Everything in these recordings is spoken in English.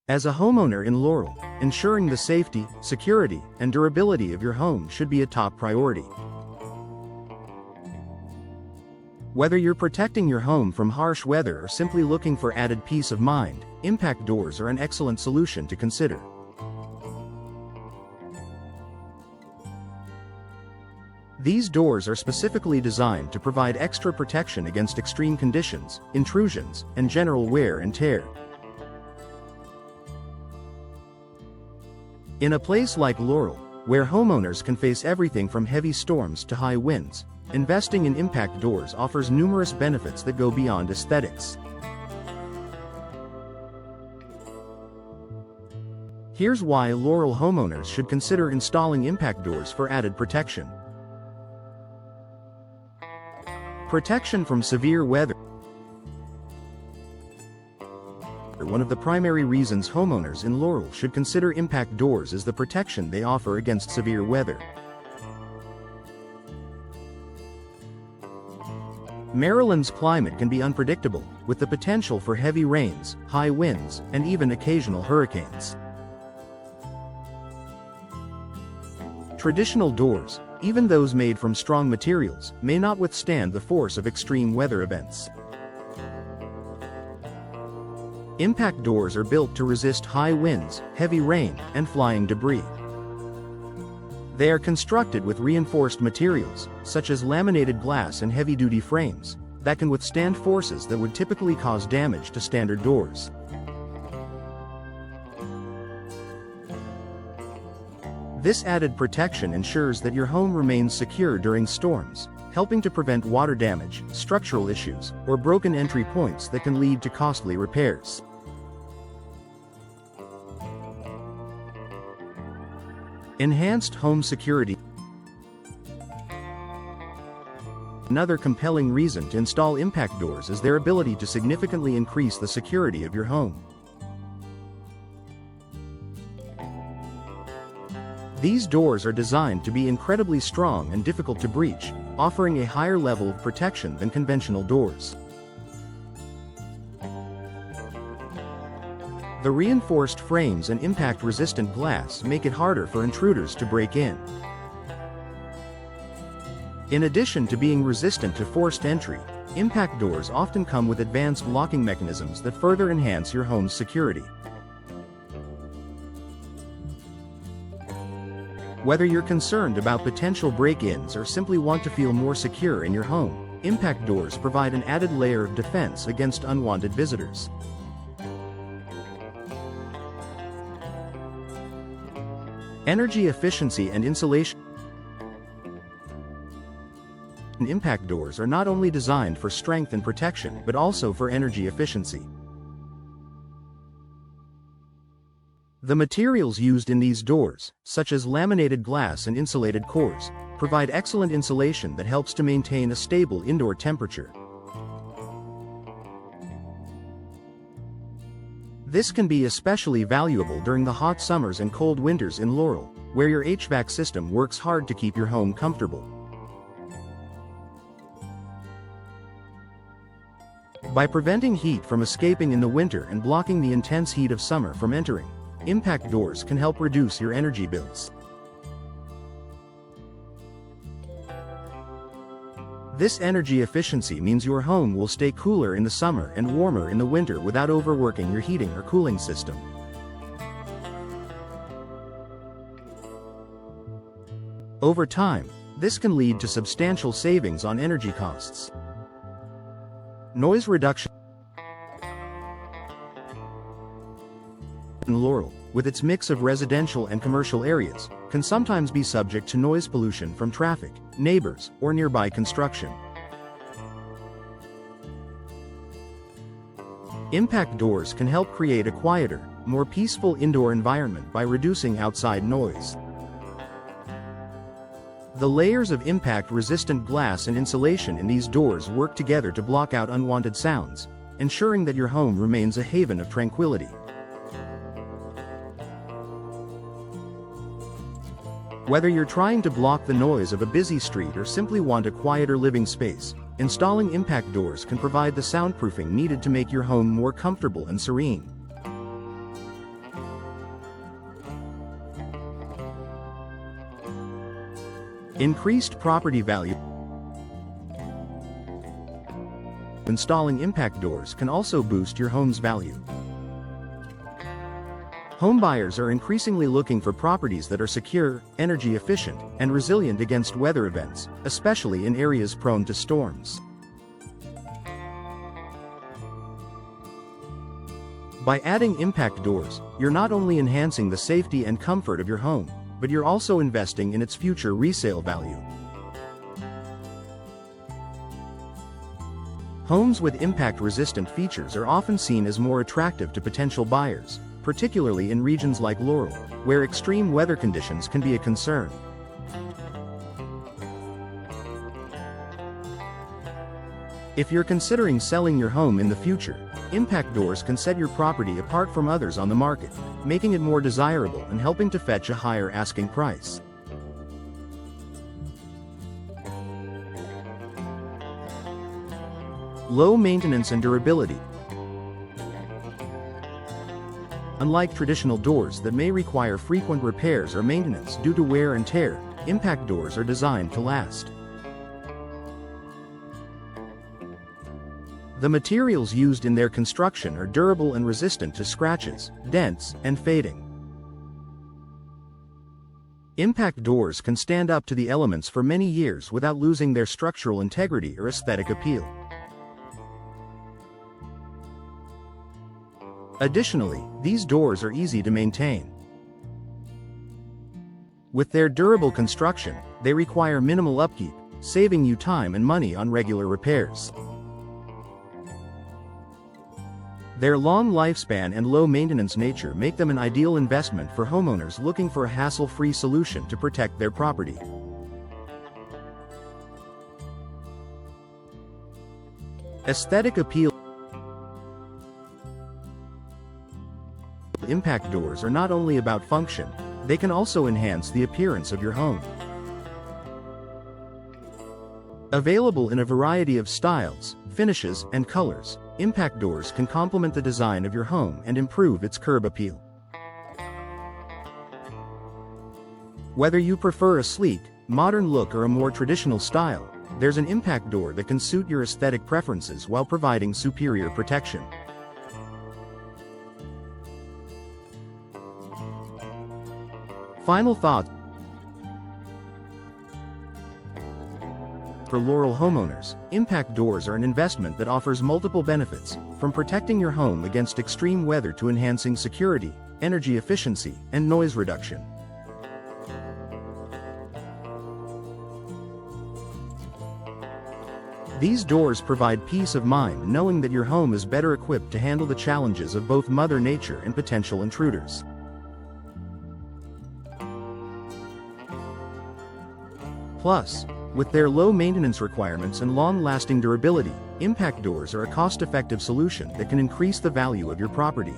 As a homeowner in Laurel, ensuring the safety, security, and durability of your home should be a top priority. Whether you're protecting your home from harsh weather or simply looking for added peace of mind, impact doors are an excellent solution to consider. These doors are specifically designed to provide extra protection against extreme conditions, intrusions, and general wear and tear. In a place like Laurel, where homeowners can face everything from heavy storms to high winds, investing in impact doors offers numerous benefits that go beyond aesthetics. Here's why Laurel homeowners should consider installing impact doors for added protection. Protection from severe weather. One of the primary reasons homeowners in Laurel should consider impact doors is the protection they offer against severe weather. Maryland's climate can be unpredictable, with the potential for heavy rains, high winds, and even occasional hurricanes. Traditional doors, even those made from strong materials, may not withstand the force of extreme weather events. Impact doors are built to resist high winds, heavy rain, and flying debris. They are constructed with reinforced materials, such as laminated glass and heavy-duty frames, that can withstand forces that would typically cause damage to standard doors. This added protection ensures that your home remains secure during storms, helping to prevent water damage, structural issues, or broken entry points that can lead to costly repairs. Enhanced home security. Another compelling reason to install impact doors is their ability to significantly increase the security of your home. These doors are designed to be incredibly strong and difficult to breach, offering a higher level of protection than conventional doors. The reinforced frames and impact-resistant glass make it harder for intruders to break in. In addition to being resistant to forced entry, impact doors often come with advanced locking mechanisms that further enhance your home's security. Whether you're concerned about potential break-ins or simply want to feel more secure in your home, impact doors provide an added layer of defense against unwanted visitors. Energy efficiency and insulation. Impact doors are not only designed for strength and protection but also for energy efficiency. The materials used in these doors, such as laminated glass and insulated cores, provide excellent insulation that helps to maintain a stable indoor temperature. This can be especially valuable during the hot summers and cold winters in Laurel, where your HVAC system works hard to keep your home comfortable. By preventing heat from escaping in the winter and blocking the intense heat of summer from entering, impact doors can help reduce your energy bills. This energy efficiency means your home will stay cooler in the summer and warmer in the winter without overworking your heating or cooling system. Over time, this can lead to substantial savings on energy costs. Noise reduction. In Laurel, with its mix of residential and commercial areas, can sometimes be subject to noise pollution from traffic, neighbors, or nearby construction. Impact doors can help create a quieter, more peaceful indoor environment by reducing outside noise. The layers of impact-resistant glass and insulation in these doors work together to block out unwanted sounds, ensuring that your home remains a haven of tranquility. Whether you're trying to block the noise of a busy street or simply want a quieter living space, installing impact doors can provide the soundproofing needed to make your home more comfortable and serene. Increased property value. Installing impact doors can also boost your home's value. Homebuyers are increasingly looking for properties that are secure, energy efficient, and resilient against weather events, especially in areas prone to storms. By adding impact doors, you're not only enhancing the safety and comfort of your home, but you're also investing in its future resale value. Homes with impact-resistant features are often seen as more attractive to potential buyers, particularly in regions like Laurel, where extreme weather conditions can be a concern. If you're considering selling your home in the future, impact doors can set your property apart from others on the market, making it more desirable and helping to fetch a higher asking price. Low maintenance and durability. Unlike traditional doors that may require frequent repairs or maintenance due to wear and tear, impact doors are designed to last. The materials used in their construction are durable and resistant to scratches, dents, and fading. Impact doors can stand up to the elements for many years without losing their structural integrity or aesthetic appeal. Additionally, these doors are easy to maintain. With their durable construction, they require minimal upkeep, saving you time and money on regular repairs. Their long lifespan and low maintenance nature make them an ideal investment for homeowners looking for a hassle-free solution to protect their property. Aesthetic appeal. Impact doors are not only about function, they can also enhance the appearance of your home. Available in a variety of styles, finishes, and colors, impact doors can complement the design of your home and improve its curb appeal. Whether you prefer a sleek, modern look or a more traditional style, there's an impact door that can suit your aesthetic preferences while providing superior protection. Final thoughts. For Laurel homeowners, impact doors are an investment that offers multiple benefits, from protecting your home against extreme weather to enhancing security, energy efficiency, and noise reduction. These doors provide peace of mind knowing that your home is better equipped to handle the challenges of both Mother Nature and potential intruders. Plus, with their low maintenance requirements and long-lasting durability, impact doors are a cost-effective solution that can increase the value of your property.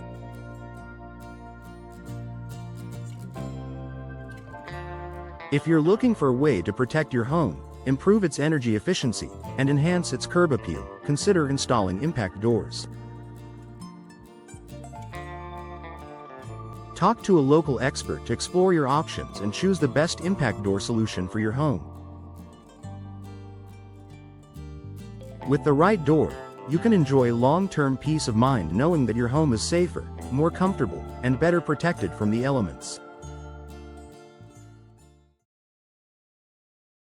If you're looking for a way to protect your home, improve its energy efficiency, and enhance its curb appeal, consider installing impact doors. Talk to a local expert to explore your options and choose the best impact door solution for your home. With the right door, you can enjoy long-term peace of mind knowing that your home is safer, more comfortable, and better protected from the elements.